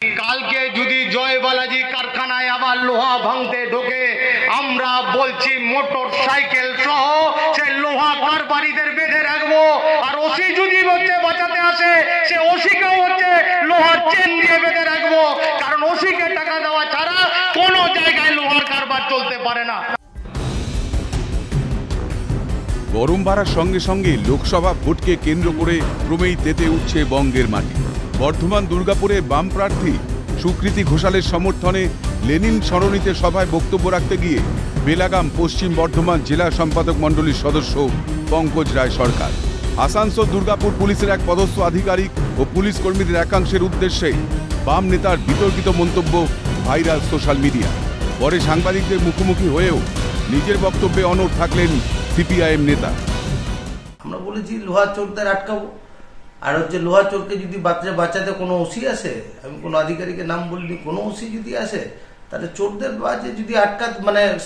কালকে যদি জয় বালাজি কারখানায় আবার লোহা ভাঙতে ঢোকে, আমরা বলছি মোটর সাইকেল সহ সে লোহা কারবারিদের বেঁধে রাখবো। আর ওসি যদি হচ্ছে বাঁচাতে আসে, সে ওসিকেও হচ্ছে লোহার চেন দিয়ে বেঁধে রাখবো, কারণ ওসিকে টাকা দেওয়া ছাড়া কোনো জায়গায় লোহার কারবার চলতে পারে না। গরম বাড়ার সঙ্গে সঙ্গে লোকসভা ভোটকে কেন্দ্র করে ক্রমেই তেতে উঠছে বঙ্গের মাটি। বর্ধমান দুর্গাপুরে বাম প্রার্থী সুকৃতি ঘোষালের সমর্থনে লেনিন সরণিতে সভায় বক্তব্য রাখতে গিয়ে বেলাগাম পশ্চিম বর্ধমান জেলা সম্পাদক মণ্ডলীর সদস্য পঙ্কজ রায় সরকার। আসানসোল দুর্গাপুর পুলিশের এক পদস্থ আধিকারিক ও পুলিশ কর্মীদের একাংশের উদ্দেশ্যে বাম নেতার বিতর্কিত মন্তব্য ভাইরাল সোশ্যাল মিডিয়া। পরে সাংবাদিকদের মুখোমুখি হয়েও নিজের বক্তব্যে অনড় থাকলেন সিপিআইএম নেতা। আমরা বলেছি লোহা চোরদের আটকাবো, আর হচ্ছে লোহা চোরকে যদি বাঁচাতে কোনো ওসি আসে, আমি কোনো আধিকারিকের নাম বলিনি, কোনো ওসি যদি আসে, তাহলে চোরদের বাজে যদি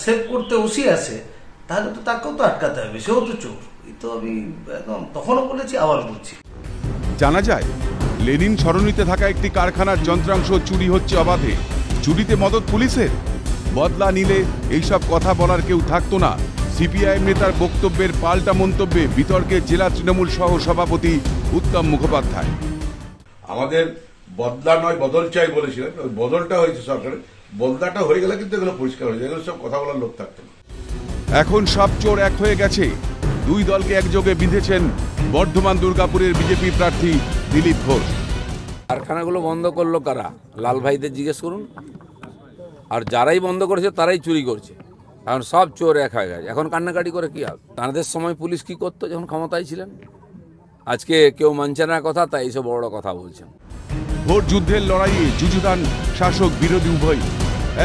সেভ করতে ওসি আসে, তাহলে তো তাকেও তো আটকাতে হবে, সেও তো চোর। এই তো আমি একদম তখনও বলেছি, আবার বলছি। জানা যায় লেনিন সরণিতে থাকা একটি কারখানার যন্ত্রাংশ চুরি হচ্ছে অবাধে। চুরিতে মদত পুলিশের। বদলা নিলে এইসব কথা বলার কেউ থাকতো না। সিপিআইএম নেতার বক্তব্যের পাল্টা মন্তব্যে বিতর্কে জেলা তৃণমূল সহ সভাপতি উত্তম মুখোপাধ্যায়। আমাদের বদলা নয় বদল চাই বলেছিলেন, ওই বদলটা হয়েছে সরকারের, বদলাটা হয়ে গেলে কিন্তু এগুলো পরিষ্কার হয়ে যায়, এগুলো সব কথা বলার লোক থাকতো না। এখন সব চোর এক হয়ে গেছে। দুই দলকে একযোগে বিঁধেছেন বর্ধমান দুর্গাপুরের বিজেপি প্রার্থী দিলীপ ঘোষ। কারখানাগুলো বন্ধ করলো কারা? লাল ভাইদের জিজ্ঞেস করুন। আর যারাই বন্ধ করেছে তারাই চুরি করছে। এখন সব চোর এক হয়ে গেছে। এখন কান্নাকাটি করে কি হবে? তাদের সময় পুলিশ কি করতো যখন ক্ষমতায় ছিলেন? আজকে কেউ মানছে না কথা, তাই এইসব বড় কথা বলছেন। ভোট যুদ্ধের লড়াইয়ে যুযুধান শাসক বিরোধী উভয়।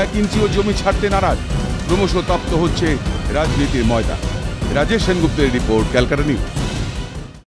1 ইঞ্চিও জমি ছাড়তে নারাজ। ক্রমশ তপ্ত হচ্ছে রাজনীতির ময়দান। রাজেশ সেনগুপ্তের রিপোর্ট, ক্যালকাটা নিউজ।